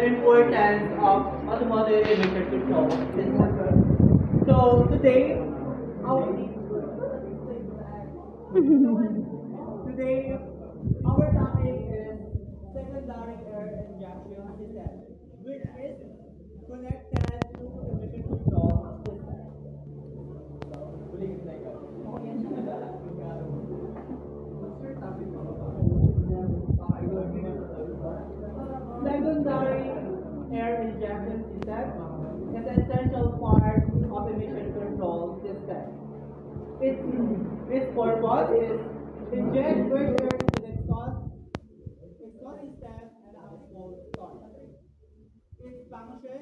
the importance of automotive emission control system. So today, today our topic is secondary air injection system, which is connected to emission control system. Secondary air injection system is an essential part of emission control system. Its purpose is inject fresh air into the exhaust system and outflow start. Its function